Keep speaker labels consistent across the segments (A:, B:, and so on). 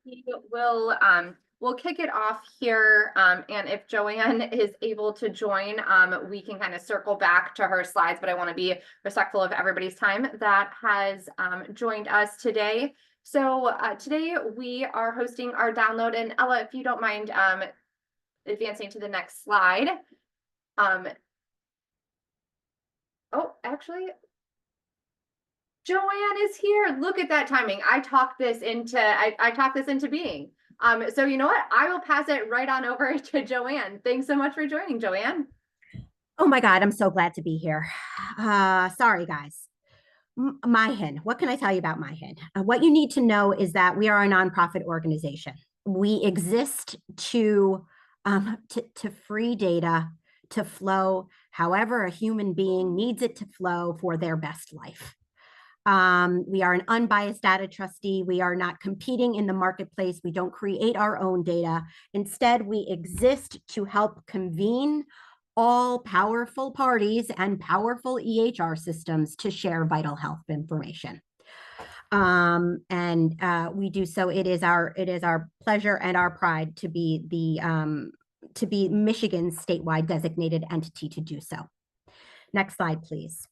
A: we will we'll kick it off here. And if Joanne is able to join, we can kind of circle back to her slides, but I want to be respectful of everybody's time that has joined us today. So today we are hosting our download, and Ella, if you don't mind advancing to the next slide. Oh, actually, Joanne is here. Look at that timing. I talked this into being. So you know what? I will pass it right on over to Joanne. Thanks so much for joining, Joanne.
B: Oh my God, I'm so glad to be here. Sorry, guys. MiHIN, what can I tell you about MiHIN? What you need to know is that we are a nonprofit organization. We exist to free data to flow however a human being needs it to flow for their best life. We are an unbiased data trustee. We are not competing in the marketplace. We don't create our own data. Instead, we exist to help convene all powerful parties and powerful EHR systems to share vital health information. We do so. It is our pleasure and our pride to be Michigan's statewide designated entity to do so. Next slide, please.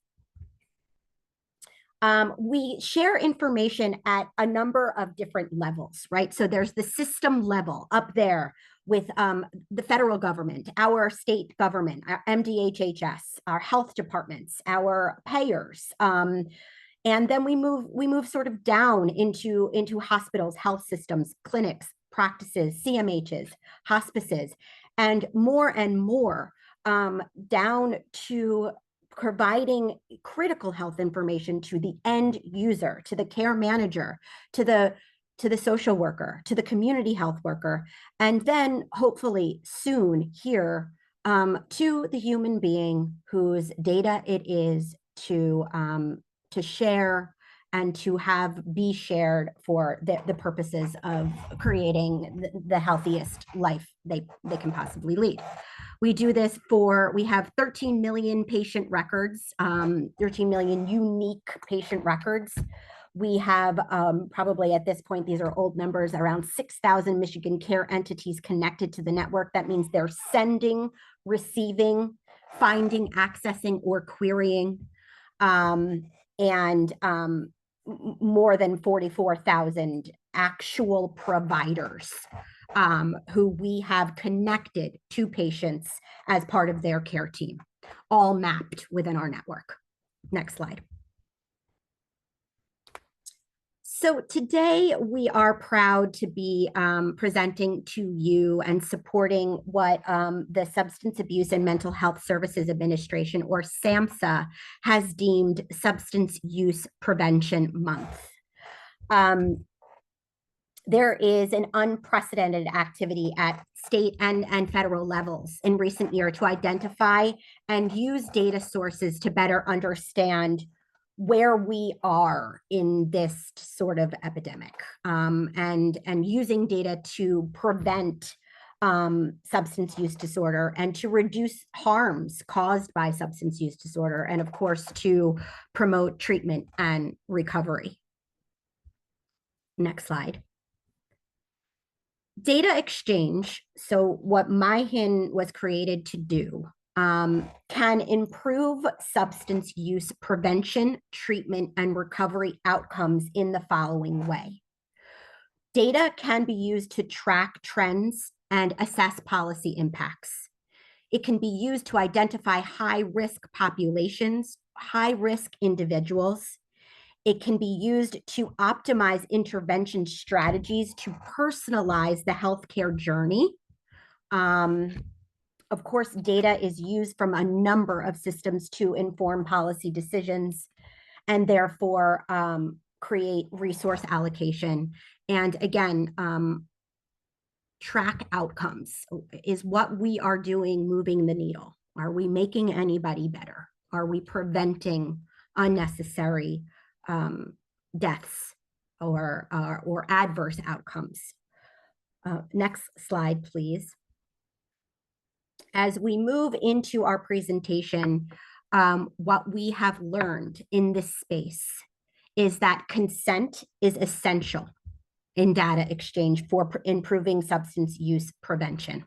B: We share information at a number of different levels, right? So there's the system level up there with the federal government, our state government, our MDHHS, our health departments, our payers. And then we move sort of down into hospitals, health systems, clinics, practices, CMHs, hospices, and more down to providing critical health information to the end user, to the care manager, to the social worker, to the community health worker, and then hopefully soon here to the human being whose data it is to share and to have be shared for the purposes of creating the healthiest life they can possibly lead. We do this we have 13 million patient records, 13 million unique patient records. We have probably at this point, these are old numbers, around 6,000 Michigan care entities connected to the network. That means they're sending, receiving, finding, accessing, or querying. More than 44,000 actual providers who we have connected to patients as part of their care team, all mapped within our network. Next slide. So today we are proud to be presenting to you and supporting what the Substance Abuse and Mental Health Services Administration, or SAMHSA, has deemed Substance Use Prevention Month. There is an unprecedented activity at state and federal levels in recent years to identify and use data sources to better understand where we are in this sort of epidemic, and using data to prevent substance use disorder and to reduce harms caused by substance use disorder, and of course to promote treatment and recovery. Next slide. Data exchange, so what MiHIN was created to do, can improve substance use prevention, treatment, and recovery outcomes in the following way. Data can be used to track trends and assess policy impacts. It can be used to identify high-risk populations, high-risk individuals. It can be used to optimize intervention strategies to personalize the healthcare journey. Of course, data is used from a number of systems to inform policy decisions and therefore create resource allocation. And again, track outcomes. Is what we are doing moving the needle? Are we making anybody better? Are we preventing unnecessary deaths or adverse outcomes? Next slide, please. As we move into our presentation, what we have learned in this space is that consent is essential in data exchange for improving substance use prevention.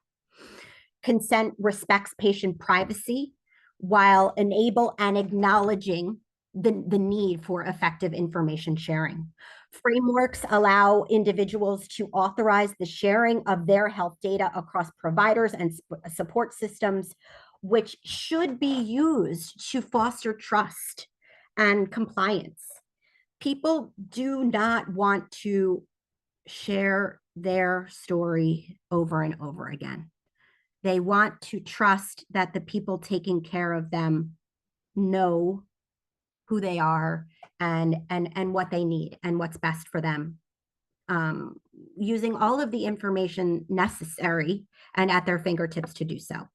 B: Consent respects patient privacy while enable and acknowledging the need for effective information sharing. Frameworks allow individuals to authorize the sharing of their health data across providers and support systems, which should be used to foster trust and compliance. People do not want to share their story over and over again. They want to trust that the people taking care of them know who they are and what they need and what's best for them, using all of the information necessary and at their fingertips to do so.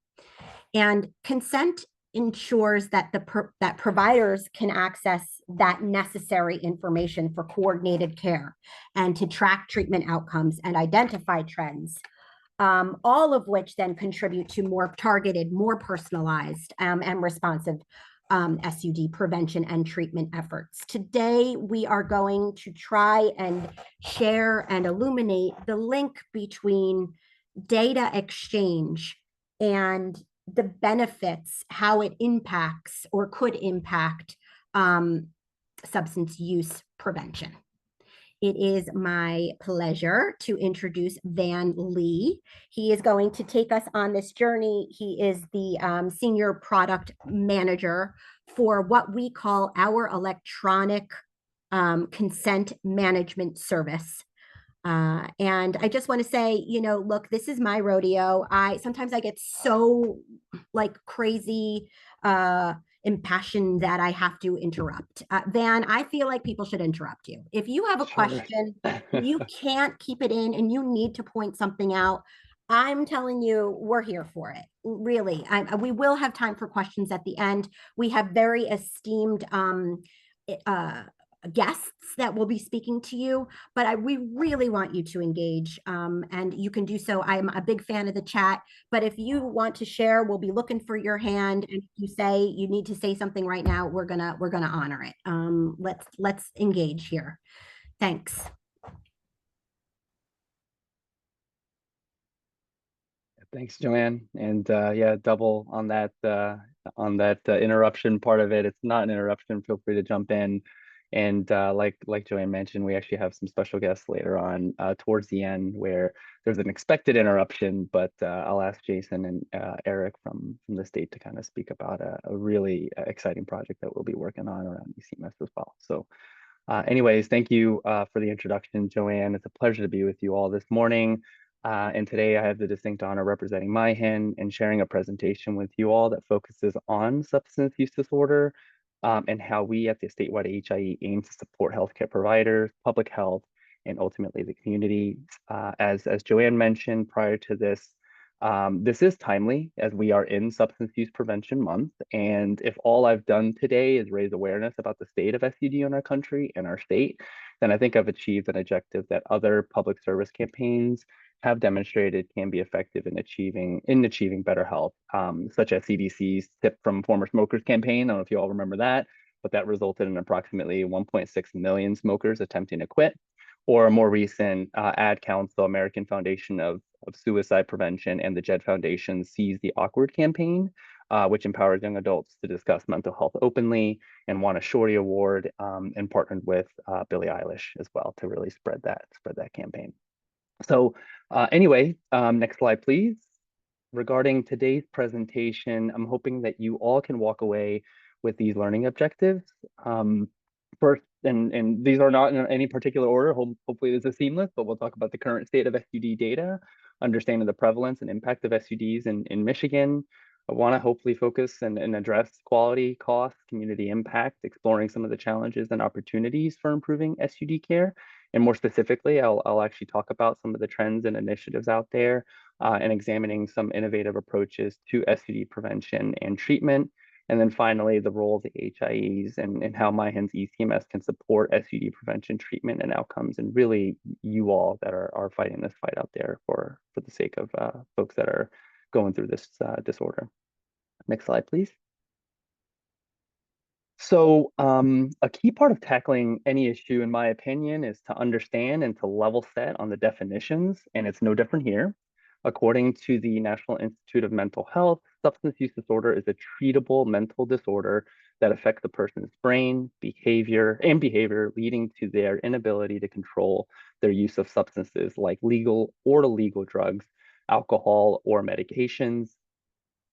B: And consent ensures that that providers can access that necessary information for coordinated care and to track treatment outcomes and identify trends, all of which then contribute to more targeted, more personalized, and responsive SUD prevention and treatment efforts. Today, we are going to try and share and illuminate the link between data exchange and the benefits, how it impacts or could impact substance use prevention. It is my pleasure to introduce Van Lee. He is going to take us on this journey. He is the senior product manager for what we call our electronic consent management service. And I just want to say, look, this is my rodeo. Sometimes I get so crazy impassioned that I have to interrupt. Van, I feel like people should interrupt you. If you have a question, you can't keep it in and you need to point something out, I'm telling you, we're here for it. Really, we will have time for questions at the end. We have very esteemed guests that will be speaking to you, but we really want you to engage, and you can do so. I'm a big fan of the chat, but if you want to share, we'll be looking for your hand. And if you say you need to say something right now, we're gonna honor it. Let's engage here. Thanks.
C: Thanks, Joanne. And yeah, double on that interruption part of it. It's not an interruption. Feel free to jump in. And like Joanne mentioned, we actually have some special guests later on towards the end where there's an expected interruption, but I'll ask Jason and Eric from the state to kind of speak about a really exciting project that we'll be working on around eCMS as well. So anyways, thank you for the introduction, Joanne. It's a pleasure to be with you all this morning. And today I have the distinct honor representing MiHIN and sharing a presentation with you all that focuses on substance use disorder and how we at the statewide HIE aim to support healthcare providers, public health, and ultimately the community. As Joanne mentioned prior to this, this is timely as we are in Substance Use Prevention Month. And if all I've done today is raise awareness about the state of SUD in our country and our state, then I think I've achieved an objective that other public service campaigns have demonstrated can be effective in achieving better health, such as CDC's Tip from Former Smokers campaign. I don't know if you all remember that, but that resulted in approximately 1.6 million smokers attempting to quit. Or a more recent Ad Council, American Foundation of Suicide Prevention, and the JED Foundation Seize the Awkward campaign, which empowers young adults to discuss mental health openly, and won a Shorty Award and partnered with Billie Eilish as well to really spread that campaign. So anyway, next slide, please. Regarding today's presentation, I'm hoping that you all can walk away with these learning objectives. First, and these are not in any particular order, hopefully this is seamless, but we'll talk about the current state of SUD data, understanding the prevalence and impact of SUDs in Michigan. I want to hopefully focus and address quality, cost, community impact, exploring some of the challenges and opportunities for improving SUD care. And more specifically, I'll actually talk about some of the trends and initiatives out there and examining some innovative approaches to SUD prevention and treatment. And then finally, the role of the HIEs and how MiHIN's eCMS can support SUD prevention, treatment, and outcomes, and really you all that are fighting this fight out there for the sake of folks that are going through this disorder. Next slide, please. So, a key part of tackling any issue, in my opinion, is to understand and to level set on the definitions, and it's no different here. According to the National Institute of Mental Health, substance use disorder is a treatable mental disorder that affects a person's brain, behavior, leading to their inability to control their use of substances like legal or illegal drugs, alcohol, or medications.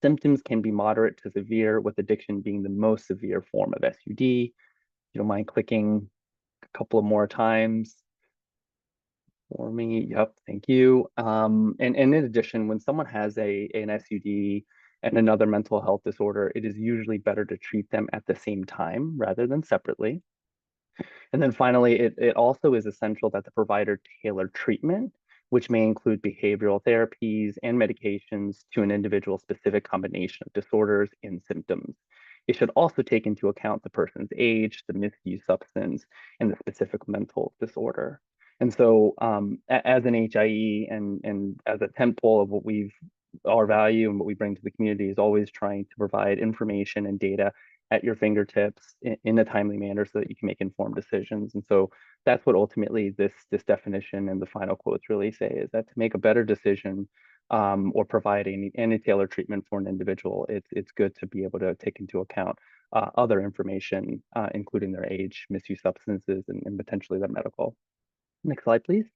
C: Symptoms can be moderate to severe, with addiction being the most severe form of SUD. You don't mind clicking a couple of more times for me? Yep, thank you. And in addition, when someone has an SUD and another mental health disorder, it is usually better to treat them at the same time rather than separately. And then finally, it also is essential that the provider tailor treatment, which may include behavioral therapies and medications to an individual's specific combination of disorders and symptoms. It should also take into account the person's age, the misuse substance, and the specific mental disorder. And so, as an HIE and as a tentpole of what our value and what we bring to the community is always trying to provide information and data at your fingertips in a timely manner so that you can make informed decisions. And so that's what ultimately this definition and the final quotes really say, is that to make a better decision or provide any tailored treatment for an individual, it's good to be able to take into account other information, including their age, misuse substances, and potentially their medical. Next slide, please.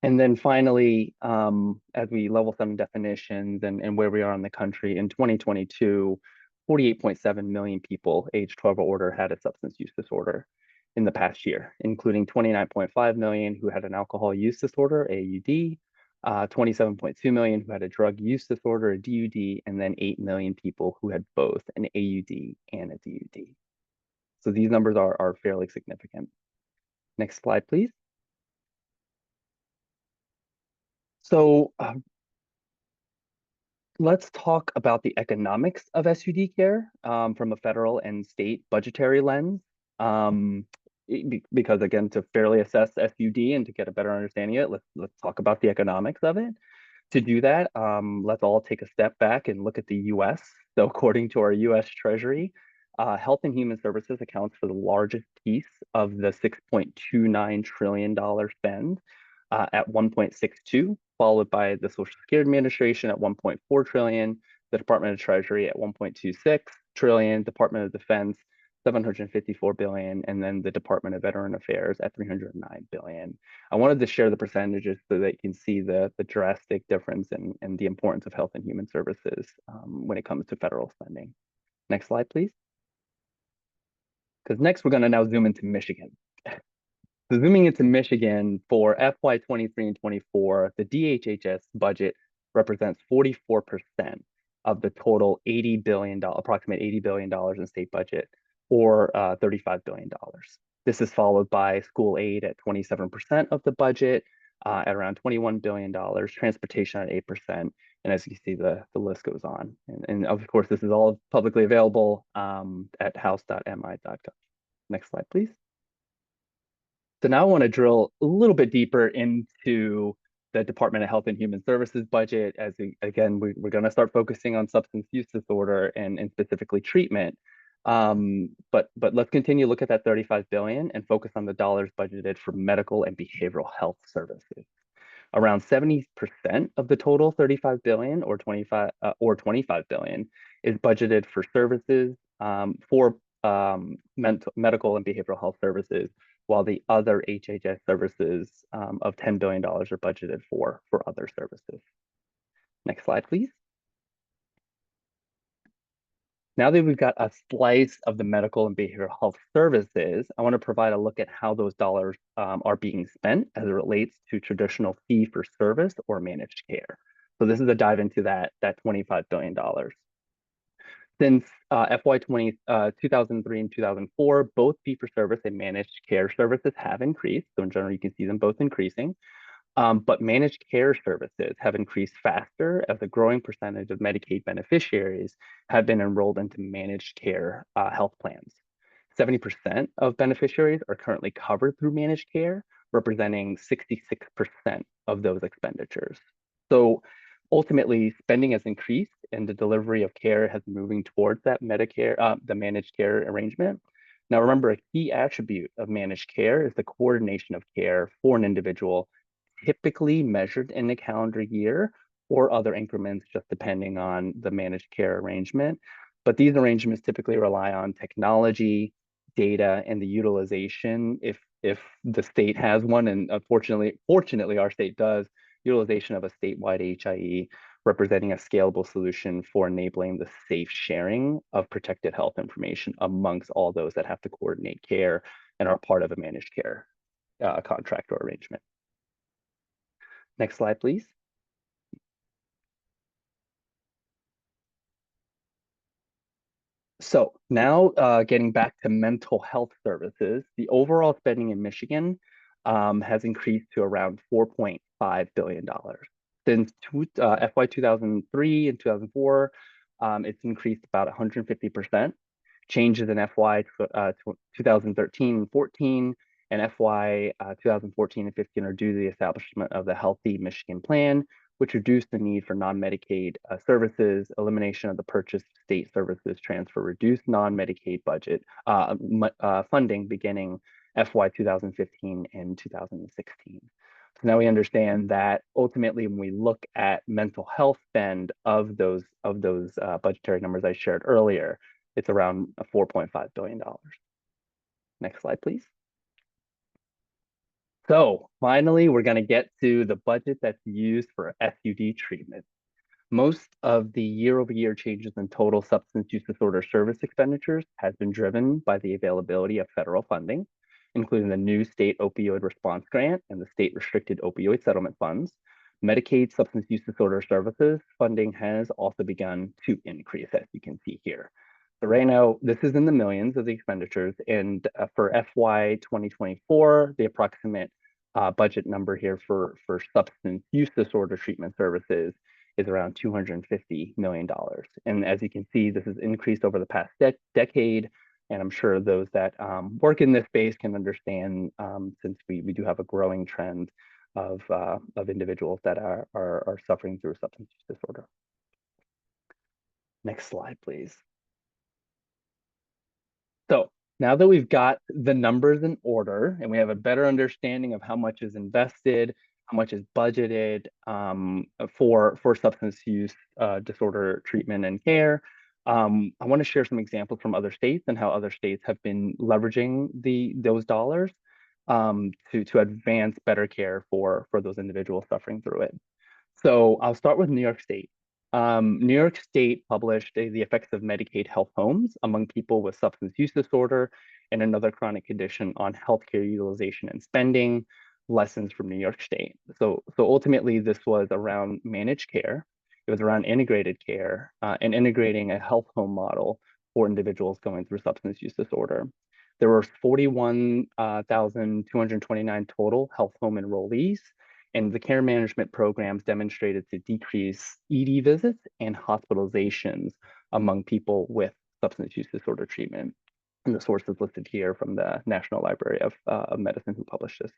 C: And then finally, as we level some definitions and where we are in the country, in 2022, 48.7 million people aged 12 or older had a substance use disorder in the past year, including 29.5 million who had an alcohol use disorder, AUD, 27.2 million who had a drug use disorder, a DUD, and then 8 million people who had both an AUD and a DUD. So these numbers are fairly significant. Next slide, please. So let's talk about the economics of SUD care from a federal and state budgetary lens. Because again, to fairly assess SUD and to get a better understanding of it, let's talk about the economics of it. To do that, let's all take a step back and look at the US. So according to our US Treasury, Health and Human Services accounts for the largest piece of the $6.29 trillion spend at 1.62, followed by the Social Security Administration at 1.4 trillion, the Department of Treasury at 1.26 trillion, Department of Defense 754 billion, and then the Department of Veteran Affairs at 309 billion. I wanted to share the percentages so that you can see the drastic difference and the importance of health and human services when it comes to federal spending. Next slide, please. Because next we're going to now zoom into Michigan. So zooming into Michigan for FY23 and 24, the DHHS budget represents 44% of the total approximate $80 billion in state budget, or $35 billion. This is followed by school aid at 27% of the budget, at around $21 billion, transportation at 8%, and as you see, the list goes on. And of course, this is all publicly available at house.mi.gov. Next slide, please. So now I want to drill a little bit deeper into the Department of Health and Human Services budget, as again, we're going to start focusing on substance use disorder and specifically treatment. But let's continue to look at that 35 billion and focus on the dollars budgeted for medical and behavioral health services. Around 70% of the total 35 billion or 25 billion is budgeted for services for medical and behavioral health services, while the other HHS services of $10 billion are budgeted for other services. Next slide, please. Now that we've got a slice of the medical and behavioral health services, I want to provide a look at how those dollars are being spent as it relates to traditional fee-for-service or managed care. So this is a dive into that $25 billion. Since FY20, 2003 and 2004, both fee-for-service and managed care services have increased. So in general, you can see them both increasing. But managed care services have increased faster as a growing percentage of Medicaid beneficiaries have been enrolled into managed care health plans. 70% of beneficiaries are currently covered through managed care, representing 66% of those expenditures. So ultimately, spending has increased and the delivery of care has been moving towards that Medicare, the managed care arrangement. Now, remember, a key attribute of managed care is the coordination of care for an individual, typically measured in a calendar year or other increments, just depending on the managed care arrangement. But these arrangements typically rely on technology, data, and the utilization, if the state has one, and fortunately, our state does, utilization of a statewide HIE, representing a scalable solution for enabling the safe sharing of protected health information amongst all those that have to coordinate care and are part of a managed care contract or arrangement. Next slide, please. So now getting back to mental health services, the overall spending in Michigan has increased to around $4.5 billion. Since FY 2003 and 2004, it's increased about 150%. Changes in FY 2013 and 14 and FY 2014 and 15 are due to the establishment of the Healthy Michigan Plan, which reduced the need for non-Medicaid services, elimination of the purchased state services transfer, reduced non-Medicaid budget funding beginning FY 2015 and 2016. So now we understand that ultimately, when we look at mental health spend of those budgetary numbers I shared earlier, it's around $4.5 billion. Next slide, please. So finally, we're going to get to the budget that's used for SUD treatment. Most of the year-over-year changes in total substance use disorder service expenditures has been driven by the availability of federal funding, including the new state opioid response grant and the state restricted opioid settlement funds. Medicaid substance use disorder services funding has also begun to increase, as you can see here. So right now, this is in the millions of the expenditures, and for FY 2024, the approximate budget number here for substance use disorder treatment services is around $250 million. And as you can see, this has increased over the past decade, and I'm sure those that work in this space can understand, since we do have a growing trend of individuals that are suffering through substance use disorder. Next slide, please. So now that we've got the numbers in order and we have a better understanding of how much is invested, how much is budgeted for substance use disorder treatment and care, I want to share some examples from other states and how other states have been leveraging those dollars to advance better care for those individuals suffering through it. So I'll start with New York State. New York State published the effects of Medicaid health homes among people with substance use disorder and another chronic condition on healthcare utilization and spending, lessons from New York State. So ultimately, this was around managed care. It was around integrated care and integrating a health home model for individuals going through substance use disorder. There were 41,229 total health home enrollees, and the care management programs demonstrated to decrease ED visits and hospitalizations among people with substance use disorder treatment. And the source is listed here from the National Library of Medicine, who published this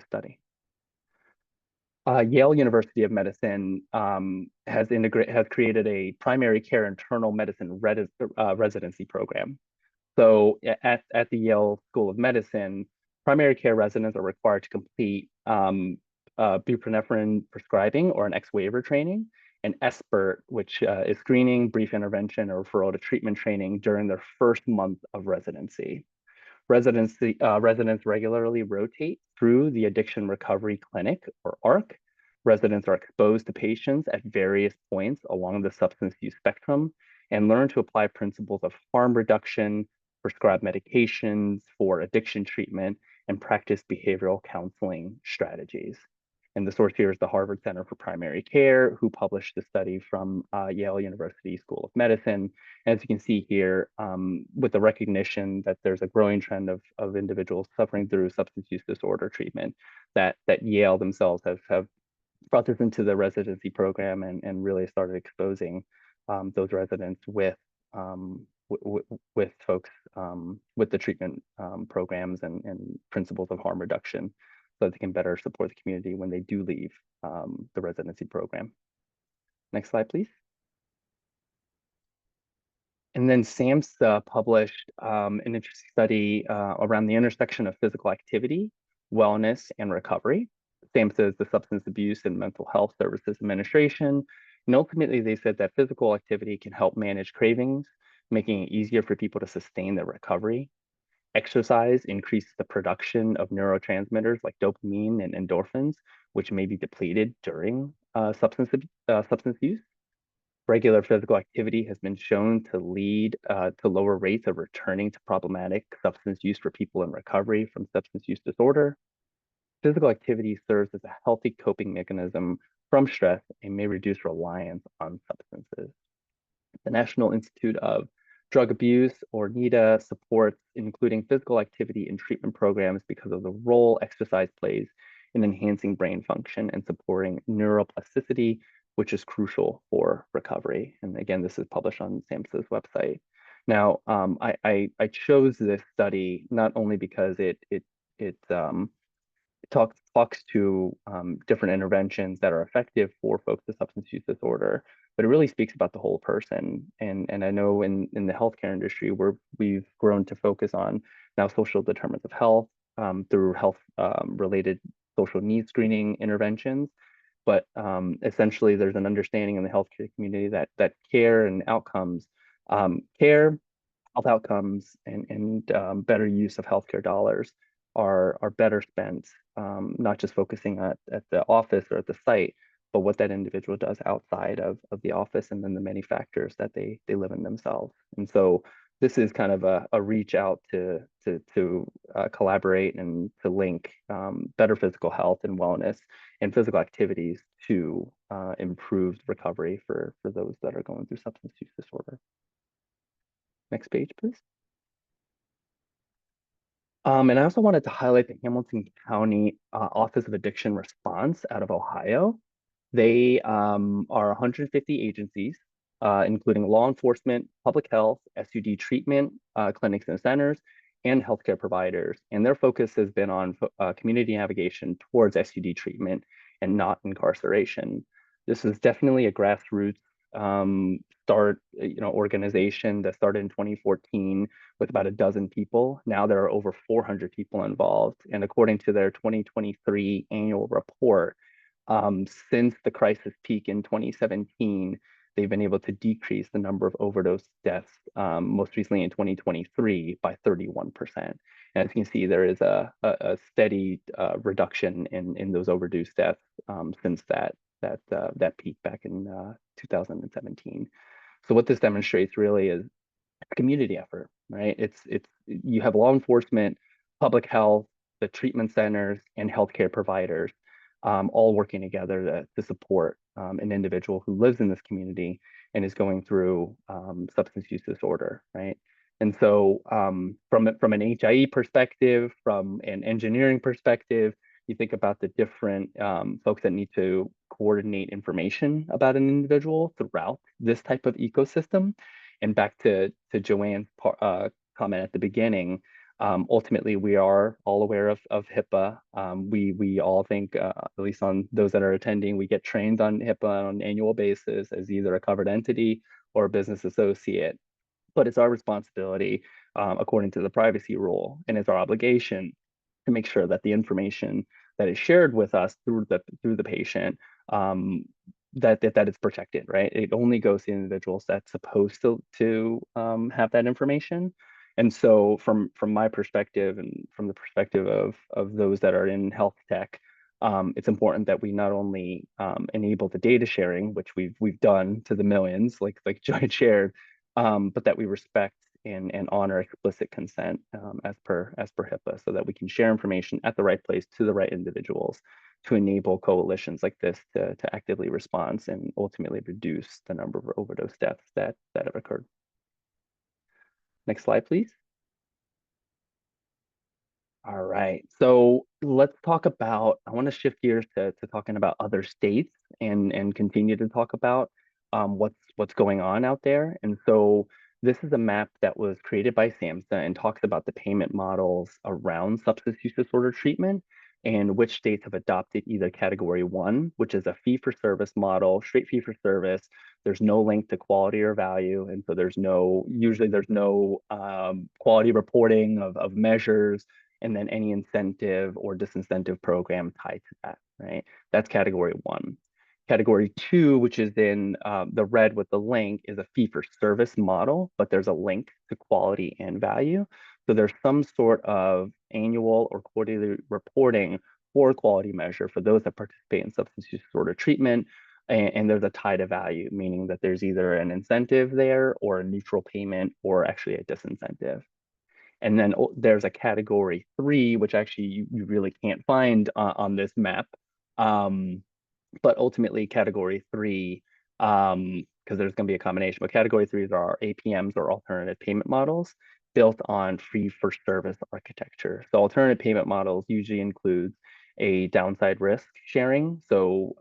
C: study. Yale University of Medicine has created a primary care internal medicine residency program. So at the Yale School of Medicine, primary care residents are required to complete buprenorphine prescribing or an X-waiver training, and SBIRT, which is screening, brief intervention, or referral to treatment training during their first month of residency. Residents regularly rotate through the Addiction Recovery Clinic, or ARC. Residents are exposed to patients at various points along the substance use spectrum and learn to apply principles of harm reduction, prescribe medications for addiction treatment, and practice behavioral counseling strategies. And the source here is the Harvard Center for Primary Care, who published the study from Yale University School of Medicine. And as you can see here, with the recognition that there's a growing trend of individuals suffering through substance use disorder treatment, that Yale themselves have brought this into the residency program and really started exposing those residents with folks with the treatment programs and principles of harm reduction, so that they can better support the community when they do leave the residency program. Next slide, please. And then SAMHSA published an interesting study around the intersection of physical activity, wellness, and recovery. SAMHSA is the Substance Abuse and Mental Health Services Administration. And ultimately, they said that physical activity can help manage cravings, making it easier for people to sustain their recovery. Exercise increases the production of neurotransmitters like dopamine and endorphins, which may be depleted during substance use. Regular physical activity has been shown to lead to lower rates of returning to problematic substance use for people in recovery from substance use disorder. Physical activity serves as a healthy coping mechanism from stress and may reduce reliance on substances. The National Institute of Drug Abuse, or NIDA, supports including physical activity in treatment programs because of the role exercise plays in enhancing brain function and supporting neuroplasticity, which is crucial for recovery. And again, this is published on SAMHSA's website. Now, I chose this study not only because it talks to different interventions that are effective for folks with substance use disorder, but it really speaks about the whole person. And I know in the healthcare industry, we've grown to focus on now social determinants of health through health related social needs screening interventions. But essentially, there's an understanding in the healthcare community that care and outcomes, care, health outcomes, and better use of healthcare dollars are better spent, not just focusing at the office or at the site, but what that individual does outside of the office, and then the many factors that they live in themselves. And so this is kind of a reach out to collaborate and to link better physical health and wellness and physical activities to improved recovery for those that are going through substance use disorder. Next page, please. And I also wanted to highlight the Hamilton County Office of Addiction Response out of Ohio. They are 150 agencies, including law enforcement, public health, SUD treatment, clinics and centers, and healthcare providers. And their focus has been on community navigation towards SUD treatment and not incarceration. This is definitely a grassroots organization that started in 2014 with about a dozen people. Now there are over 400 people involved. And according to their 2023 annual report, since the crisis peak in 2017, they've been able to decrease the number of overdose deaths, most recently in 2023, by 31%. And as you can see, there is a steady reduction in those overdose deaths since that peak back in 2017. So what this demonstrates really is a community effort, right? It's you have law enforcement, public health, the treatment centers, and healthcare providers all working together to support an individual who lives in this community and is going through substance use disorder, right? And so from an HIE perspective, from an engineering perspective, you think about the different folks that need to coordinate information about an individual throughout this type of ecosystem. And back to Joanne's comment at the beginning, ultimately, we are all aware of HIPAA. We all think, at least on those that are attending, we get trained on HIPAA on an annual basis as either a covered entity or a business associate. But it's our responsibility, according to the privacy rule, and it's our obligation to make sure that the information that is shared with us through the patient that is protected, right? It only goes to individuals that's supposed to have that information. And so from my perspective and from the perspective of those that are in health tech, it's important that we not only enable the data sharing, which we've done to the millions, like Joy shared, but that we respect and honor explicit consent as per HIPAA, so that we can share information at the right place to the right individuals to enable coalitions like this to actively respond and ultimately reduce the number of overdose deaths that have occurred. Next slide, please. All right, so let's talk about, I want to shift gears to talking about other states and continue to talk about what's going on out there. And so this is a map that was created by SAMHSA and talks about the payment models around substance use disorder treatment. and which states have adopted either category 1, which is a fee-for-service model, straight fee-for-service. There's no link to quality or value, and so usually there's no quality reporting of measures, and then any incentive or disincentive program tied to that, right? That's category 1. Category 2, which is in the red with the link, is a fee-for-service model, but there's a link to quality and value. So there's some sort of annual or quarterly reporting for quality measure for those that participate in substance use disorder treatment. And there's a tie to value, meaning that there's either an incentive there or a neutral payment or actually a disincentive. And then there's a category 3, which actually you really can't find on this map. But ultimately category 3, because there's going to be a combination, but category 3s are APMs or alternative payment models built on fee for service architecture. So alternative payment models usually includes a downside risk sharing, so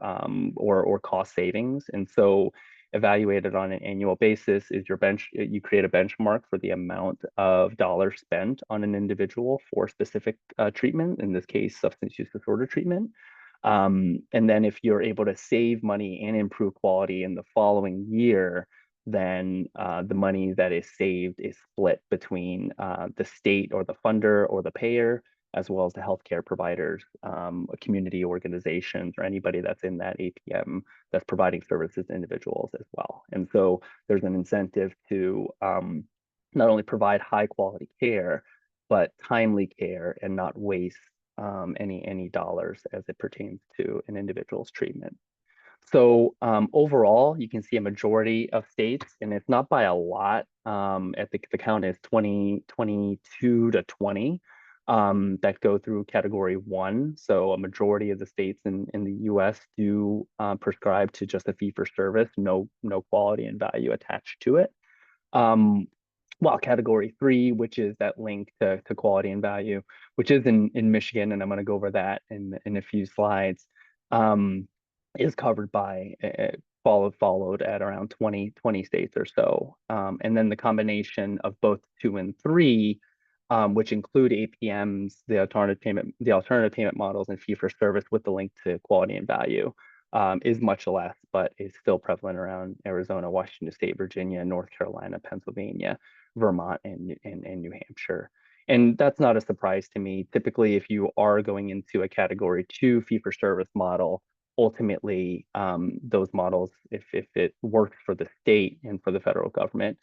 C: or cost savings. And so evaluated on an annual basis is you create a benchmark for the amount of dollars spent on an individual for specific treatment, in this case, substance use disorder treatment. And then if you're able to save money and improve quality in the following year, then the money that is saved is split between the state or the funder or the payer, as well as the healthcare providers, community organizations, or anybody that's in that APM that's providing services to individuals as well. And so there's an incentive to not only provide high quality care, but timely care and not waste any dollars as it pertains to an individual's treatment. So overall, you can see a majority of states, and it's not by a lot. At the count is 22 to 20 that go through category 1. So a majority of the states in the US do prescribe to just a fee for service, no quality and value attached to it. While category 3, which is that link to quality and value, which is in Michigan, and I'm going to go over that in a few slides, is covered by followed at around 20 states or so. And then the combination of both 2 and 3, which include APMs, the alternative payment models, and fee for service with the link to quality and value, is much less, but is still prevalent around Arizona, Washington State, Virginia, North Carolina, Pennsylvania, Vermont, and New Hampshire. And that's not a surprise to me. Typically, if you are going into a category 2 fee-for-service model, ultimately, those models, if it works for the state and for the federal government,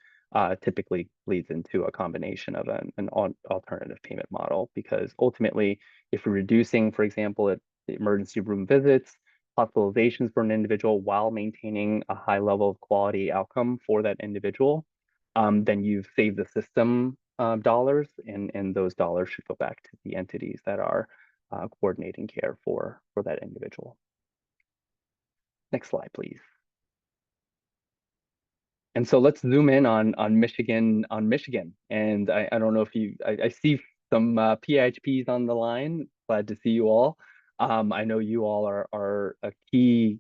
C: typically leads into a combination of an alternative payment model. Because ultimately, if you're reducing, for example, emergency room visits, hospitalizations for an individual while maintaining a high level of quality outcome for that individual, then you've saved the system dollars, and those dollars should go back to the entities that are coordinating care for that individual. Next slide, please. And so let's zoom in on Michigan. And I don't know if I see some PHPs on the line. Glad to see you all. I know you all are a key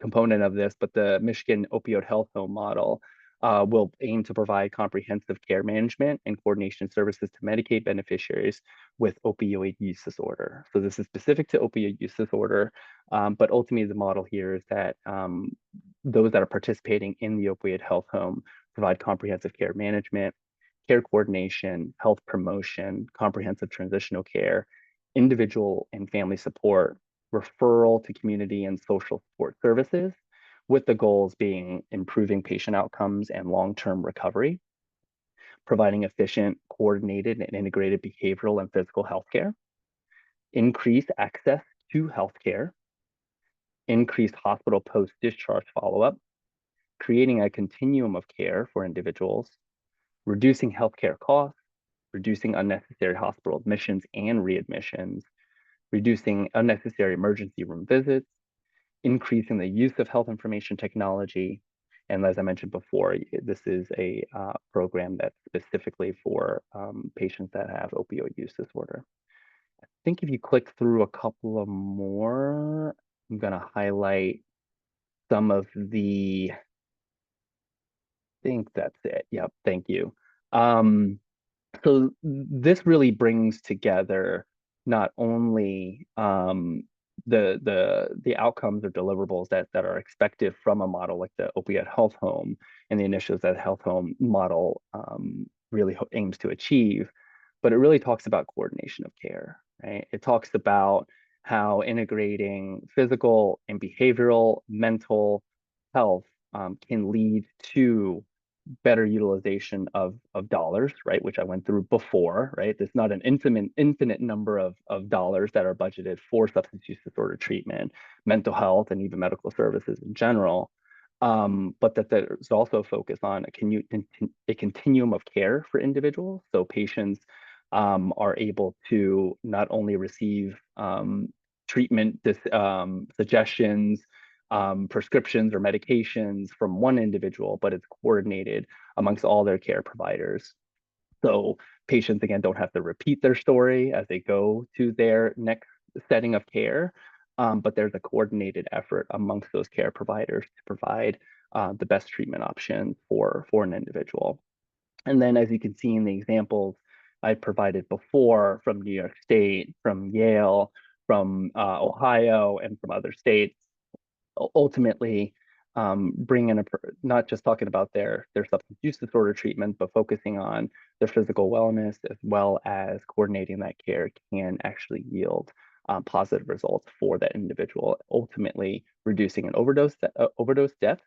C: component of this, but the Michigan Opioid Health Home model will aim to provide comprehensive care management and coordination services to Medicaid beneficiaries with opioid use disorder. So this is specific to opioid use disorder, but ultimately the model here is that those that are participating in the opioid health home provide comprehensive care management, care coordination, health promotion, comprehensive transitional care, individual and family support, referral to community and social support services, with the goals being improving patient outcomes and long-term recovery, providing efficient, coordinated, and integrated behavioral and physical health care, increase access to healthcare, increased hospital post-discharge follow-up, creating a continuum of care for individuals, reducing healthcare costs, reducing unnecessary hospital admissions and readmissions, reducing unnecessary emergency room visits, increasing the use of health information technology. And as I mentioned before, this is a program that's specifically for patients that have opioid use disorder. I think if you click through a couple of more, I'm going to highlight some of the, I think that's it. Yep, thank you. So this really brings together not only the outcomes or deliverables that are expected from a model like the Opiate Health Home and the initiatives that Health Home model really aims to achieve, but it really talks about coordination of care, right? It talks about how integrating physical and behavioral, mental health can lead to better utilization of dollars, right? Which I went through before, right? There's not an infinite number of dollars that are budgeted for substance use disorder treatment, mental health, and even medical services in general. But that there's also a focus on a continuum of care for individuals. So patients are able to not only receive treatment suggestions, prescriptions or medications from one individual, but it's coordinated amongst all their care providers. So patients, again, don't have to repeat their story as they go to their next setting of care, but there's a coordinated effort amongst those care providers to provide the best treatment option for an individual. And then, as you can see in the examples I provided before from New York State, from Yale, from Ohio, and from other states, ultimately bring in not just talking about their substance use disorder treatment, but focusing on their physical wellness as well as coordinating that care can actually yield positive results for that individual, ultimately reducing an overdose death,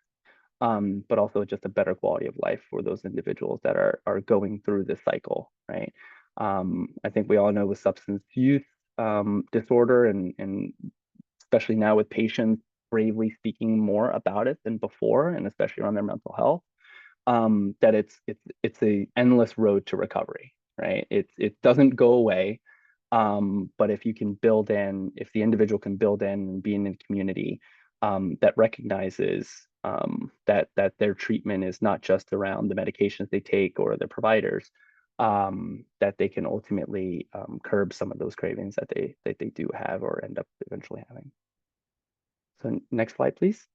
C: but also just a better quality of life for those individuals that are going through this cycle, right? I think we all know with substance use disorder and especially now with patients bravely speaking more about it than before, and especially around their mental health, that it's a endless road to recovery, right? It doesn't go away, but if the individual can build in and be in a community that recognizes that their treatment is not just around the medications they take or their providers, that they can ultimately curb some of those cravings that they do have or end up eventually having. So next slide, please.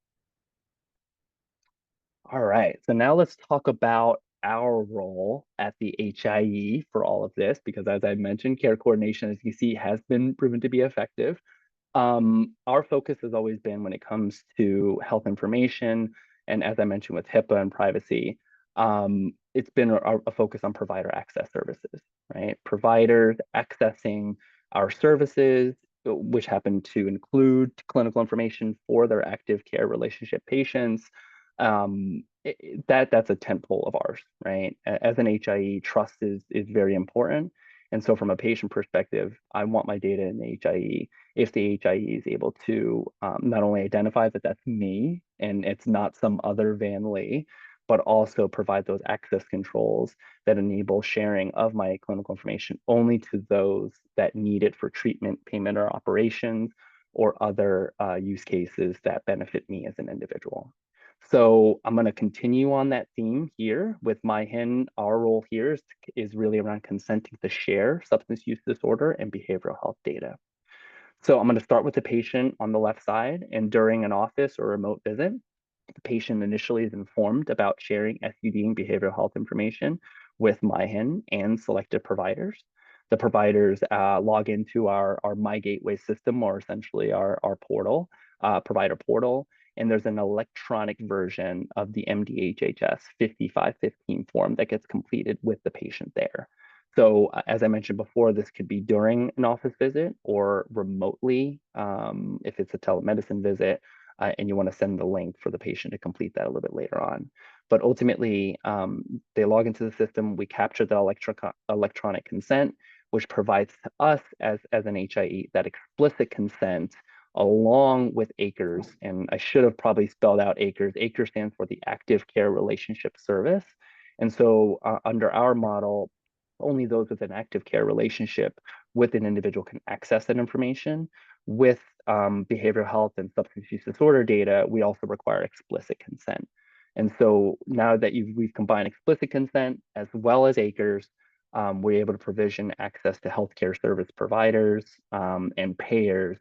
C: All right, so now let's talk about our role at the HIE for all of this, because as I mentioned, care coordination, as you see, has been proven to be effective. Our focus has always been when it comes to health information, and as I mentioned with HIPAA and privacy, it's been a focus on provider access services, right? Providers accessing our services, which happen to include clinical information for their active care relationship patients. That's a tentpole of ours, right? As an HIE, trust is very important. And so from a patient perspective, I want my data in the HIE. If the HIE is able to not only identify that that's me and it's not some other Van Lee, but also provide those access controls that enable sharing of my clinical information only to those that need it for treatment, payment, or operations, or other use cases that benefit me as an individual. So I'm going to continue on that theme here with MiHIN. Our role here is really around consenting to share substance use disorder and behavioral health data. So I'm going to start with the patient on the left side, and during an office or remote visit, the patient initially is informed about sharing SUD and behavioral health information with MiHIN and selected providers. The providers log into our MyGateway system, or essentially our portal, provider portal, and there's an electronic version of the MDHHS 5515 form that gets completed with the patient there. So as I mentioned before, this could be during an office visit or remotely if it's a telemedicine visit, and you want to send the link for the patient to complete that a little bit later on. But ultimately, they log into the system, we capture the electronic consent, which provides to us as an HIE that explicit consent along with ACRES. And I should have probably spelled out ACRES. ACRES stands for the Active Care Relationship Service. And so under our model, only those with an active care relationship with an individual can access that information. With behavioral health and substance use disorder data, we also require explicit consent. And so now that we've combined explicit consent as well as ACRES, we're able to provision access to healthcare service providers and payers.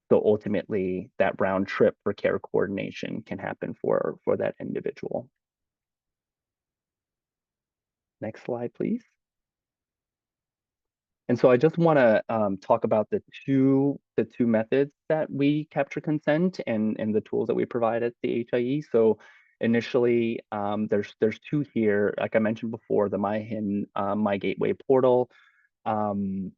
C: So ultimately, that round trip for care coordination can happen for that individual. Next slide, please. And so I just want to talk about the two methods that we capture consent and the tools that we provide at the HIE. So initially, there's two here. Like I mentioned before, the MiHIN My Gateway portal. Um,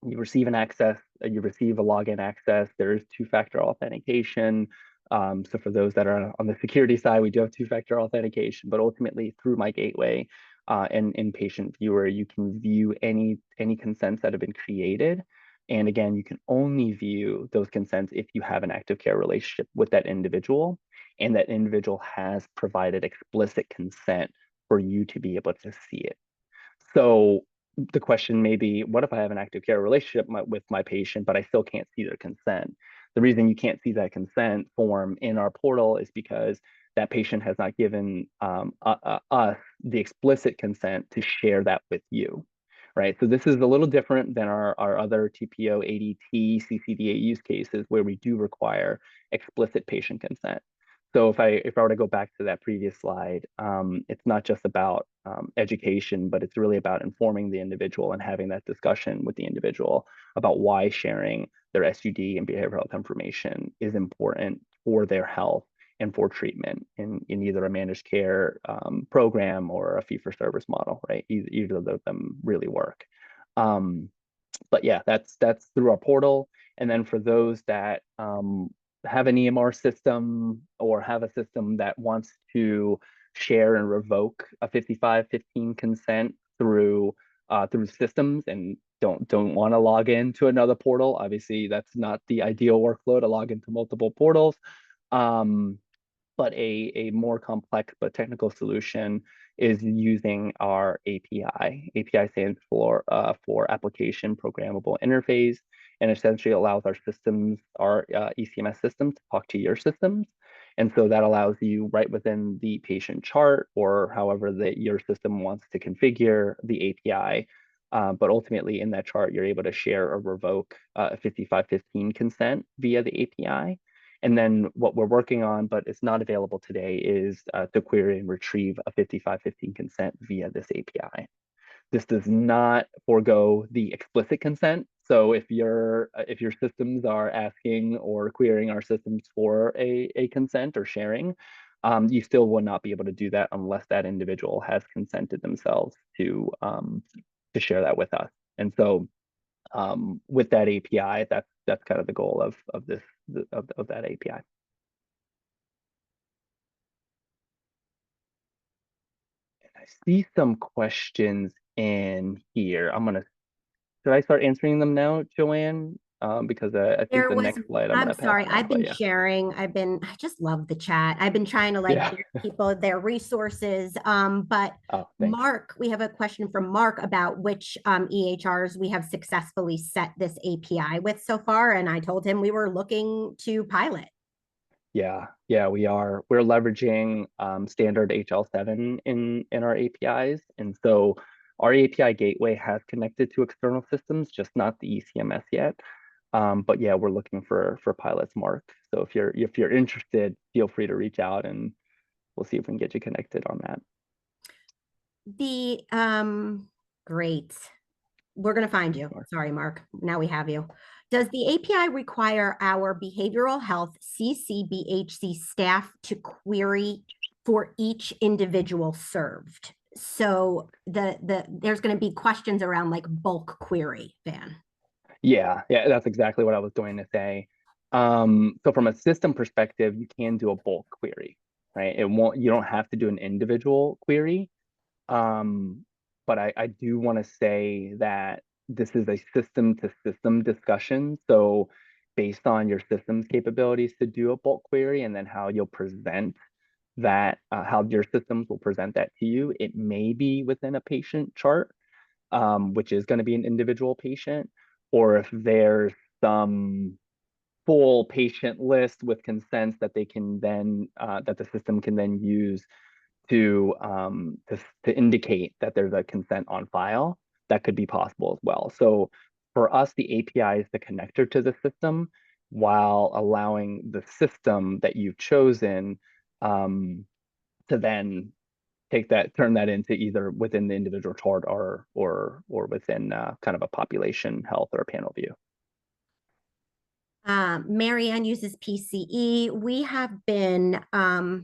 C: you receive an access, you receive a login access. There is two-factor authentication. So for those that are on the security side, we do have two-factor authentication, but ultimately through My Gateway and in Patient Viewer, you can view any consents that have been created. And again, you can only view those consents if you have an active care relationship with that individual, and that individual has provided explicit consent for you to be able to see it. So the question may be, what if I have an active care relationship with my patient, but I still can't see their consent? The reason you can't see that consent form in our portal is because that patient has not given us the explicit consent to share that with you, right? So this is a little different than our other TPO, ADT, CCDA use cases where we do require explicit patient consent. So if I were to go back to that previous slide, it's not just about education, but it's really about informing the individual and having that discussion with the individual about why sharing their SUD and behavioral health information is important for their health and for treatment in either a managed care program or a fee-for-service model, right? Either of them really work. But yeah, that's through our portal. And then for those that have an EMR system or have a system that wants to share and revoke a 5515 consent through systems and don't want to log into another portal. Obviously, that's not the ideal workflow to log into multiple portals. But a more complex but technical solution is using our API. API stands for Application Programmable Interface, and essentially allows our systems, our eCMS systems, to talk to your systems. And so that allows you right within the patient chart or however that your system wants to configure the API. But ultimately in that chart, you're able to share or revoke a 5515 consent via the API. And then what we're working on, but it's not available today, is to query and retrieve a 5515 consent via this API. This does not forego the explicit consent. So if your systems are asking or querying our systems for a consent or sharing, you still will not be able to do that unless that individual has consented themselves to share that with us. And so with that API, that's kind of the goal of this of that API. I see some questions in here. Should I start answering them now, Joanne? Because I think
B: There
C: the
B: was,
C: next slide I'm
B: I'm
C: gonna pass
B: sorry,
C: it on,
B: I've
C: but
B: been
C: yeah.
B: sharing, I just love the chat. I've been trying to like
C: Yeah.
B: give people their resources. But
C: Oh, thanks.
B: Mark, we have a question from Mark about which EHRs we have successfully set this API with so far. And I told him we were looking to pilot.
C: Yeah, we are. We're leveraging standard HL7 in our APIs. And so our API gateway has connected to external systems, just not the eCMS yet. But yeah, we're looking for pilots, Mark. So if you're interested, feel free to reach out and we'll see if we can get you connected on that.
B: The great. We're going to find you.
C: Sure.
B: Sorry, Mark. Now we have you. Does the API require our behavioral health CCBHC staff to query for each individual served? So there's going to be questions around like bulk query, Van.
C: Yeah, that's exactly what I was going to say. So from a system perspective, you can do a bulk query, right? You don't have to do an individual query. But I do want to say that this is a system to system discussion. So based on your system's capabilities to do a bulk query and then how you'll present that, how your systems will present that to you, it may be within a patient chart, which is going to be an individual patient, or if there's some full patient list with consents that they can then that the system can then use to indicate that there's a consent on file, that could be possible as well. So for us, the API is the connector to the system while allowing the system that you've chosen to then turn that into either within the individual chart or within kind of a population health or a panel view.
B: Marianne uses PCE. We have been,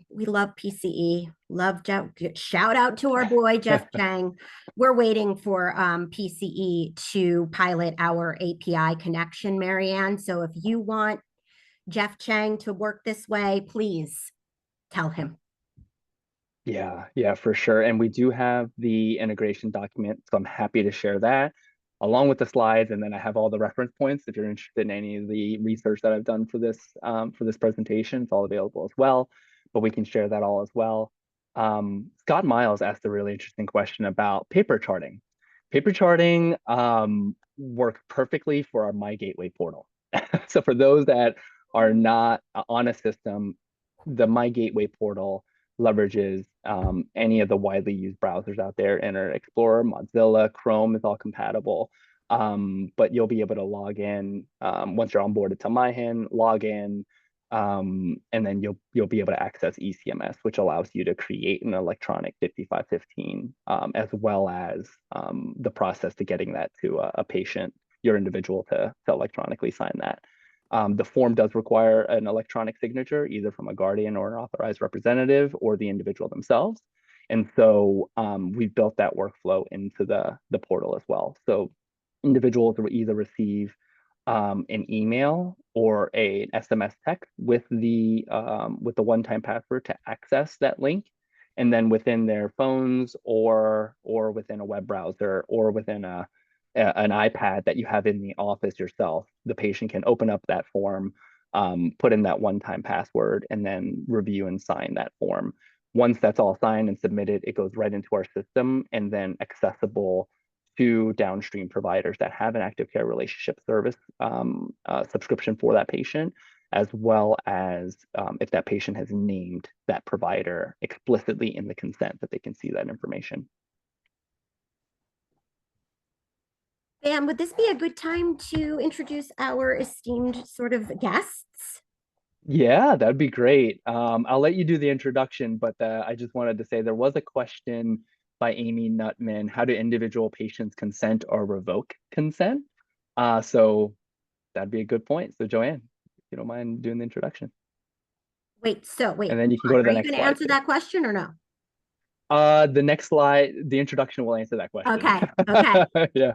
B: we love PCE. Love Jeff. Shout out to our boy, Jeff Chang. We're waiting for PCE to pilot our API connection, Marianne. So if you want Jeff Chang to work this way, please tell him.
C: Yeah, for sure. And we do have the integration document, so I'm happy to share that along with the slides. And then I have all the reference points. If you're interested in any of the research that I've done for this presentation, it's all available as well, but we can share that all as well. Scott Miles asked a really interesting question about paper charting. Paper charting works perfectly for our MyGateway portal. So for those that are not on a system, the MyGateway portal leverages any of the widely used browsers out there. Internet Explorer, Mozilla, Chrome is all compatible. But you'll be able to log in once you're onboarded to MiHIN, log in, and then you'll be able to access eCMS, which allows you to create an electronic 5515, as well as the process to getting that to a patient, your individual, to electronically sign that. The form does require an electronic signature, either from a guardian or an authorized representative or the individual themselves. And so we've built that workflow into the portal as well. So individuals will either receive an email or an SMS text with the one-time password to access that link. And then within their phones or within a web browser or within an iPad that you have in the office yourself, the patient can open up that form, put in that one-time password, and then review and sign that form. Once that's all signed and submitted, it goes right into our system and then accessible to downstream providers that have an active care relationship service subscription for that patient, as well as if that patient has named that provider explicitly in the consent, that they can see that information.
B: Bam, would this be a good time to introduce our esteemed sort of guests?
C: Yeah, that'd be great. I'll let you do the introduction, but I just wanted to say there was a question by Amy Nutman: how do individual patients consent or revoke consent? So that'd be a good point. So Joanne, if you don't mind doing the introduction.
B: Wait,
C: And then you can go to the next slide.
B: Are you going to answer that question or no?
C: The next slide, the introduction will answer that question.
B: Okay.
C: Yeah.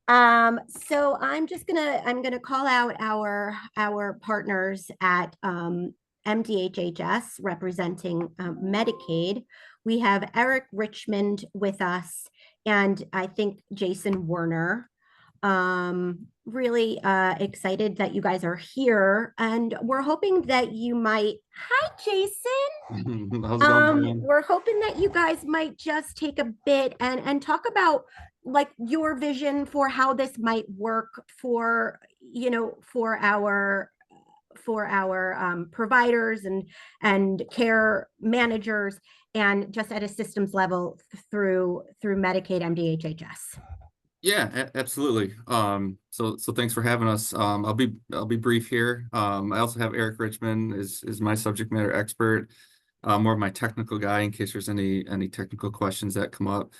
B: So I'm gonna call out our partners at MDHHS representing Medicaid. We have Eric Richmond with us, and I think Jason Werner. Really excited that you guys are here, and we're hoping that you might. Hi, Jason.
D: How's it going?
B: We're hoping that you guys might just take a bit and talk about like your vision for how this might work for our providers and care managers, and just at a systems level through Medicaid MDHHS.
D: Yeah, absolutely. So thanks for having us. I'll be brief here. I also have Eric Richmond is my subject matter expert, more of my technical guy in case there's any technical questions that come up.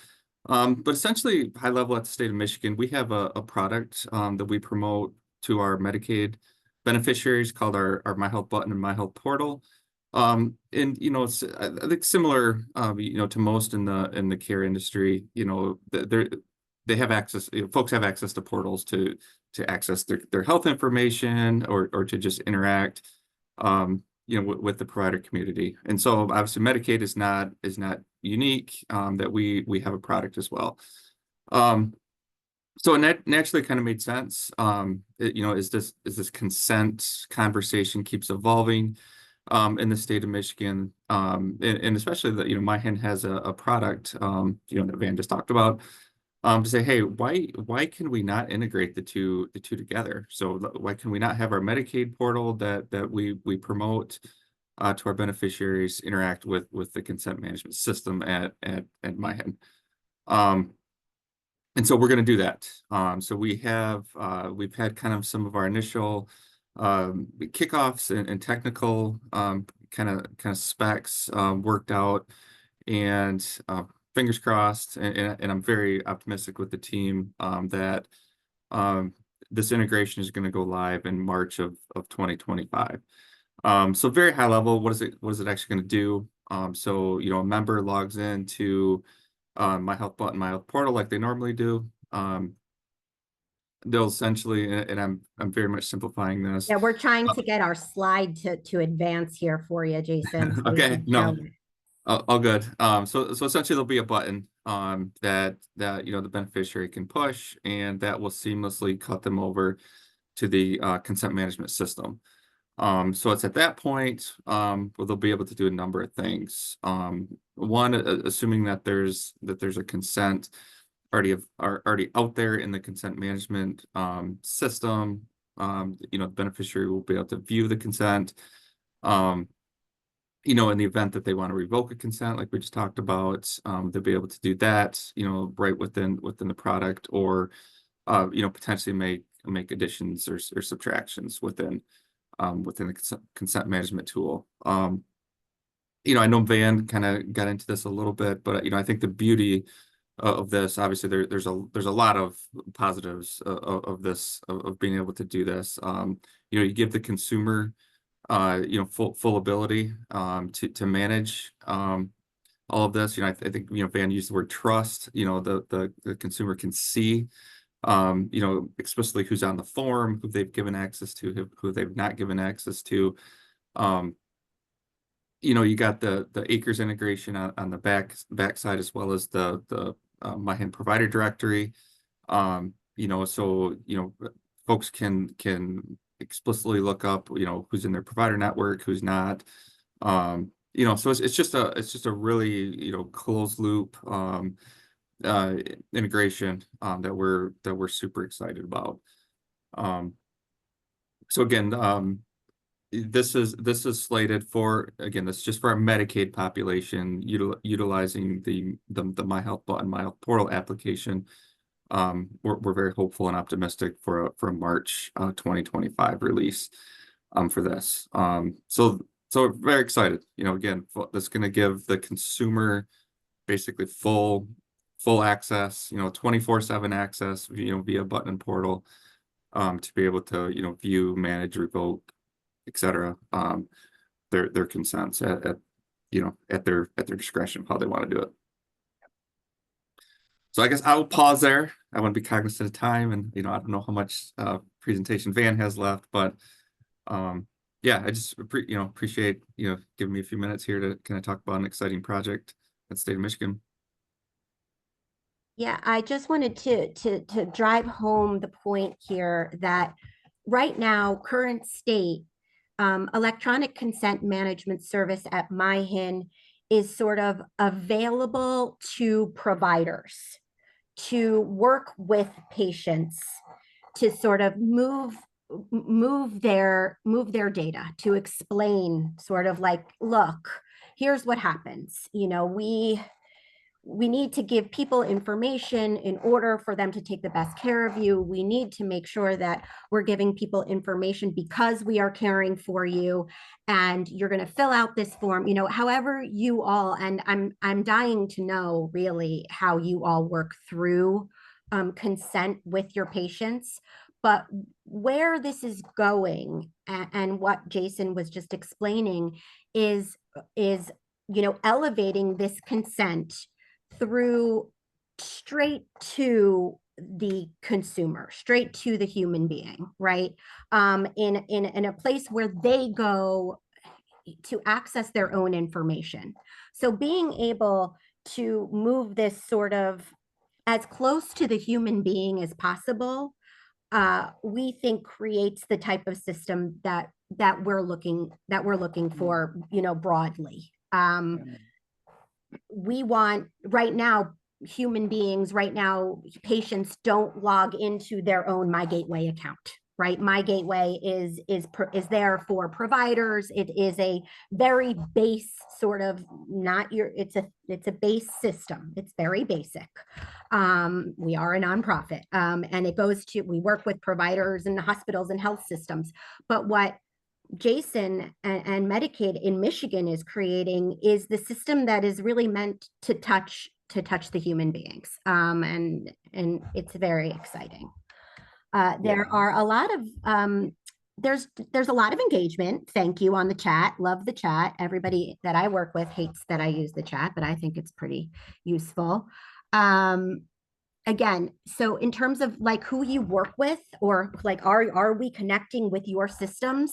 D: But essentially, high level at the state of Michigan, we have a product that we promote to our Medicaid beneficiaries called our MyHealth button and MyHealth portal. And it's I think similar to most in the care industry. They have access, folks have access to portals to access their health information or to just interact with the provider community. And so obviously Medicaid is not unique, that we have a product as well. So it naturally kind of made sense. As this consent conversation keeps evolving in the state of Michigan, and especially that MiHIN has a product that Van just talked about, to say, hey, why can we not integrate the two together? So why can we not have our Medicaid portal that we promote to our beneficiaries interact with the consent management system at MiHIN? And so we're going to do that. So we've had kind of some of our initial kickoffs and technical kind of specs worked out. And fingers crossed, and I'm very optimistic with the team that this integration is going to go live in March of 2025. So very high level, what is it actually going to do? So, you know, a member logs in to My Health Button, My Health Portal like they normally do. They'll essentially, and I'm very much simplifying this.
B: Yeah, we're trying to get our slide to advance here for you, Jason. So we
D: Okay,
B: can
D: no,
B: show it.
D: all good. So essentially there'll be a button that you know the beneficiary can push, and that will seamlessly cut them over to the consent management system. So it's at that point where they'll be able to do a number of things. One, assuming that there's a consent already out there in the consent management system, you know, the beneficiary will be able to view the consent. You know, in the event that they want to revoke a consent, like we just talked about, they'll be able to do that, you know, right within the product, or you know, potentially make additions or subtractions within the consent management tool. You know, I know Van kind of got into this a little bit, but you know, I think the beauty of this, obviously, there's a lot of positives of this of being able to do this. You know, you give the consumer you know, full ability to manage all of this. You know, I think, you know, Van used the word trust. You know, the consumer can see you know, explicitly who's on the form, who they've given access to, who they've not given access to. You know, you got the Acres integration on the back side, as well as the MiHIN provider directory. You know, so you know, folks can explicitly look up, you know, who's in their provider network, who's not. You know, so it's just a really, you know, closed loop integration that we're super excited about. So again, this is slated for, again, this is just for our Medicaid population, utilizing the My Health Button, My Health Portal application. We're very hopeful and optimistic for a March 2025 release for this. So we're very excited. You know, again, that's going to give the consumer basically full access, you know, 24/7 access, you know, via button and portal, to be able to, you know, view, manage, revoke, etc. Their consents at you know, at their discretion of how they want to do it. So I guess I will pause there. I want to be cognizant of time, and you know, I don't know how much presentation Van has left, but yeah, I just you know, appreciate, you know, giving me a few minutes here to kind of talk about an exciting project at the state of Michigan.
B: Yeah, I just wanted to drive home the point here that right now, current state, electronic consent management service at MiHIN is sort of available to providers to work with patients to sort of move their data, to explain sort of like, look, here's what happens. You know, we need to give people information in order for them to take the best care of you. We need to make sure that we're giving people information because we are caring for you, and you're going to fill out this form, you know, however you all, and I'm dying to know really how you all work through consent with your patients. But where this is going, and what Jason was just explaining, is you know, elevating this consent through straight to the consumer, straight to the human being, right? In a place where they go to access their own information. So being able to move this sort of as close to the human being as possible, we think creates the type of system that we're looking for, you know, broadly. We want right now, human beings right now, patients don't log into their own My Gateway account, right? My Gateway is there for providers. It is a very base sort of, not your, it's a base system. It's very basic. We are a nonprofit, and it goes to, we work with providers and hospitals and health systems. But what Jason and Medicaid in Michigan is creating is the system that is really meant to touch the human beings, and it's very exciting. There
C: Yeah.
B: are a lot of there's a lot of engagement. Thank you on the chat. Love the chat. Everybody that I work with hates that I use the chat, but I think it's pretty useful. Again, so in terms of like who you work with, or like are we connecting with your systems?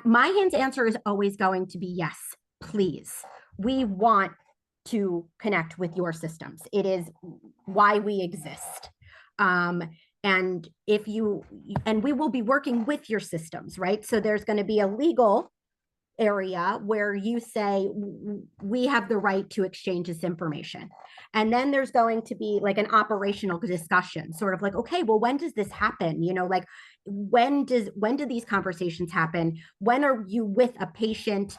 B: MiHIN's answer is always going to be yes, please. We want to connect with your systems. It is why we exist. And we will be working with your systems, right? So there's going to be a legal area where you say we have the right to exchange this information, and then there's going to be like an operational discussion, sort of like, okay, well, when does this happen, like when do these conversations happen, when are you with a patient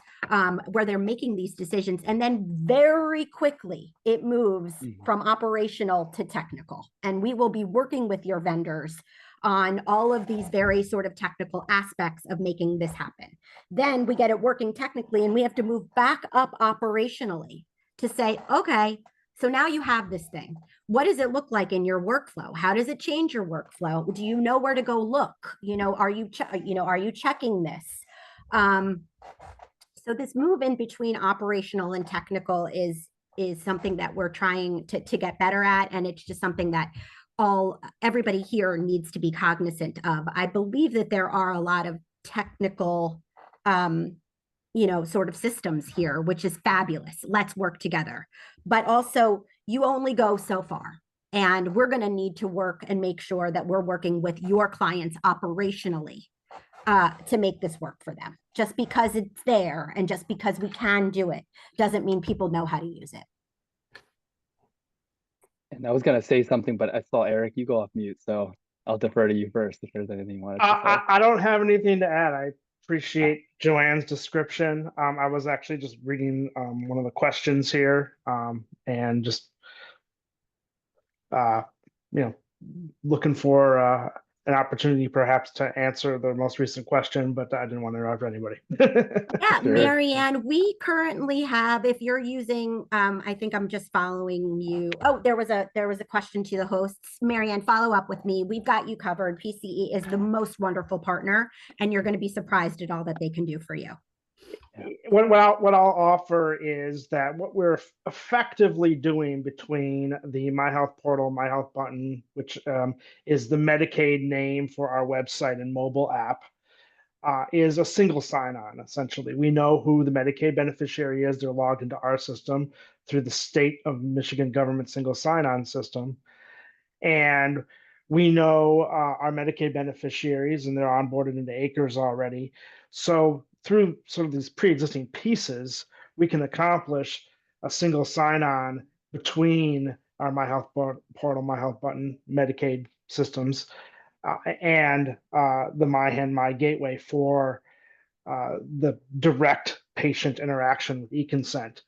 B: where they're making these decisions, and then very quickly it moves from operational to technical, and we will be working with your vendors on all of these very sort of technical aspects of making this happen. Then we get it working technically, and we have to move back up operationally to say, okay, so now you have this thing. What does it look like in your workflow? How does it change your workflow? Do you know where to go look? Are you checking this? So this move in between operational and technical is something that we're trying to get better at, and it's just something that everybody here needs to be cognizant of. I believe that there are a lot of technical sort of systems here, which is fabulous. Let's work together. But also, you only go so far. And we're going to need to work and make sure that we're working with your clients operationally to make this work for them. Just because it's there and just because we can do it doesn't mean people know how to use it.
C: And I was going to say something, but I saw Eric, you go off mute. So I'll defer to you first if there's anything you wanted to say.
E: I don't have anything to add. I appreciate Joanne's description. I was actually just reading one of the questions here, and just looking for an opportunity perhaps to answer the most recent question, but I didn't want to interrupt anybody.
B: Yeah,
C: Sure.
B: Marianne, we currently have, if you're using, I think I'm just following you. Oh, there was a question to the hosts. Marianne, follow up with me. We've got you covered. PCE is the most wonderful partner, and you're going to be surprised at all that they can do for you.
E: What I'll offer is that what we're effectively doing between the My Health portal, My Health button, which is the Medicaid name for our website and mobile app, is a single sign-on. Essentially, we know who the Medicaid beneficiary is. They're logged into our system through the state of Michigan government single sign-on system, and we know our Medicaid beneficiaries, and they're onboarded into ACRES already. So through sort of these pre-existing pieces, we can accomplish a single sign-on between our My Health portal, My Health button, Medicaid systems, and the MiHIN My Gateway for the direct patient interaction with eConsent.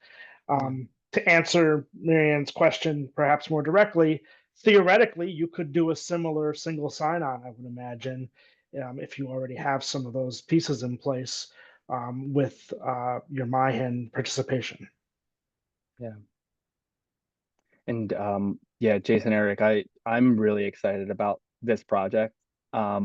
E: To answer Marianne's question perhaps more directly, theoretically, you could do a similar single sign-on, I would imagine, if you already have some of those pieces in place with your MiHIN participation.
C: Yeah. And yeah, Jason, Eric, I'm really excited about this project. I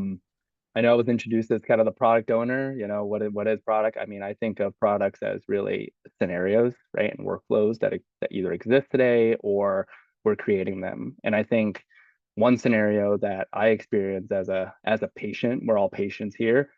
C: know I was introduced as kind of the product owner, what is product? I mean, I think of products as really scenarios, right? And workflows that either exist today or we're creating them. And I think one scenario that I experience as a patient, we're all patients here.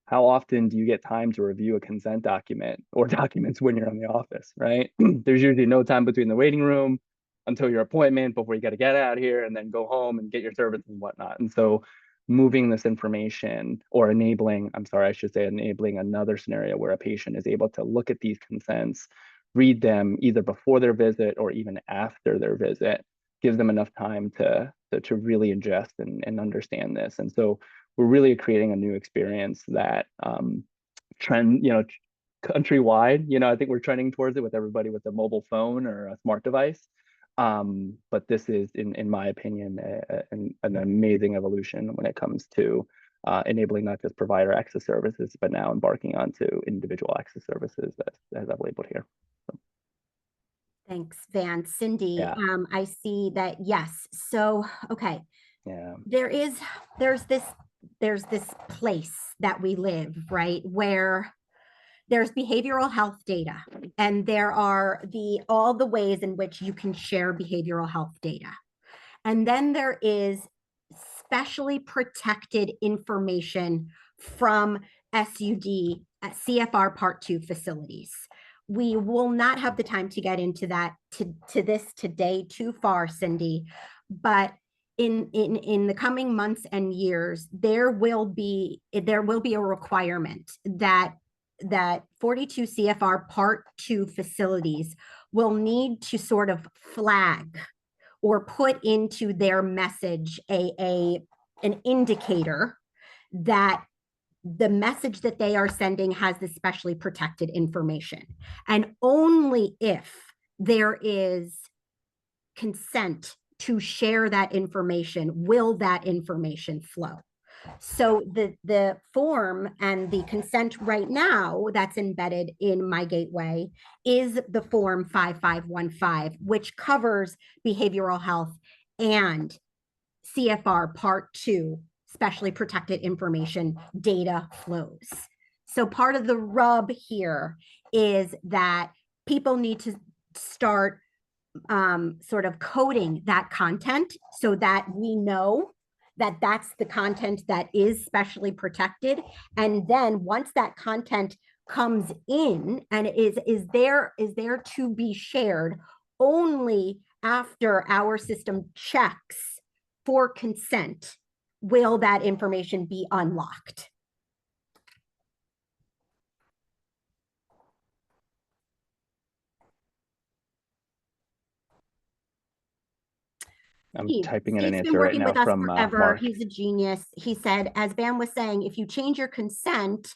C: How often do you get time to review a consent document or documents when you're in the office, right? There's usually no time between the waiting room until your appointment before you got to get out of here and then go home and get your service and whatnot. And so moving this information or enabling another scenario where a patient is able to look at these consents, read them either before their visit or even after their visit, gives them enough time to really ingest and understand this. And so we're really creating a new experience that countrywide, I think we're trending towards it with everybody with a mobile phone or a smart device. But this is, in my opinion, an amazing evolution when it comes to enabling not just provider access services, but now embarking onto individual access services as I've labeled here. So,
B: Thanks, Van. Cindy,
C: yeah.
B: I see that, yes. So, okay.
C: Yeah.
B: There's this place that we live, right, where there's behavioral health data, and there are all the ways in which you can share behavioral health data. And then there is specially protected information from SUD, CFR Part 2 facilities. We will not have the time to get into that to this today too far, Cindy, but in the coming months and years, there will be a requirement that 42 CFR Part 2 facilities will need to sort of flag or put into their message an indicator that the message that they are sending has this specially protected information. And only if there is consent to share that information will that information flow. So the form and the consent right now that's embedded in My Gateway is the form 5515, which covers behavioral health and CFR Part 2, specially protected information data flows. So part of the rub here is that people need to start sort of coding that content so that we know that that's the content that is specially protected. And then once that content comes in and is there to be shared, only after our system checks for consent will that information be unlocked.
C: I'm
B: Steve,
C: typing in an
B: Steve's been
C: answer right
B: working
C: now
B: with us
C: from
B: forever.
C: Mark.
B: He's a genius. He said, as Van was saying, if you change your consent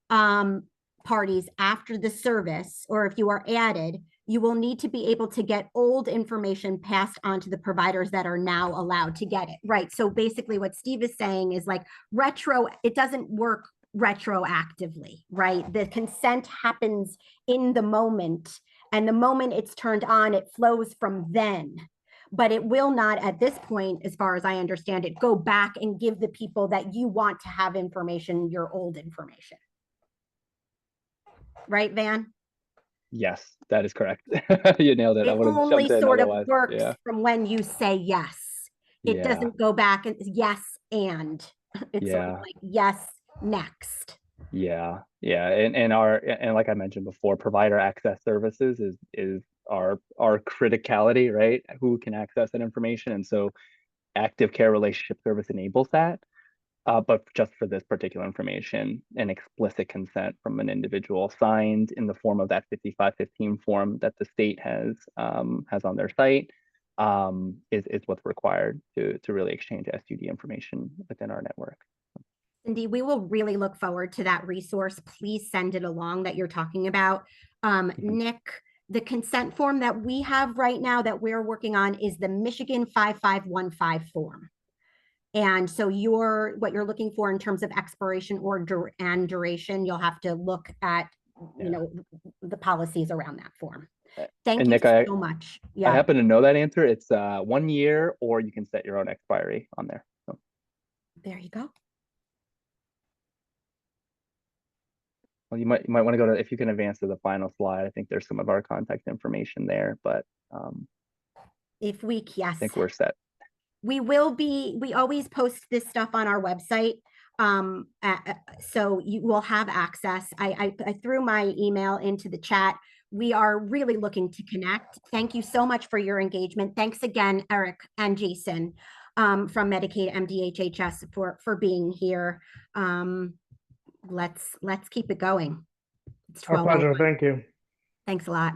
B: parties after the service, or if you are added, you will need to be able to get old information passed on to the providers that are now allowed to get it. Right. So basically what Steve is saying is like it doesn't work retroactively, right? The consent happens in the moment, and the moment it's turned on, it flows from then. But it will not, at this point, as far as I understand it, go back and give the people that you want to have information, your old information. Right, Van?
C: Yes, that is correct. You nailed it. I
B: It
C: would have
B: only
C: jumped in
B: sort of
C: otherwise.
B: works
C: Yeah.
B: from when you say yes. It
C: Yeah.
B: doesn't go back and yes, and it's sort of
C: Yeah.
B: like yes, next.
C: Yeah. Yeah. And like I mentioned before, provider access services is our criticality, right? Who can access that information. And so active care relationship service enables that. But just for this particular information, an explicit consent from an individual signed in the form of that 5515 form that the state has on their site is what's required to really exchange SUD information within our network.
B: Cindy, we will really look forward to that resource. Please send it along that you're talking about. Nick, the consent form that we have right now that we're working on is the Michigan 5515 form. And so what you're looking for in terms of expiration and duration, you'll have to look at, the policies around that form. Thank you,
C: Nick,
B: so much. Yeah.
C: I happen to know that answer. It's 1 year, or you can set your own expiry on there. So.
B: There you go.
C: Well, you might want to go to, if you can advance to the final slide. I think there's some of our contact information there, but
B: yes,
C: I think we're set.
B: We always post this stuff on our website. So you will have access. I threw my email into the chat. We are really looking to connect. Thank you so much for your engagement. Thanks again, Eric and Jason from Medicaid MDHHS for being here. Let's keep it going. It's 12:01.
E: Our pleasure. Thank you.
B: Thanks a lot.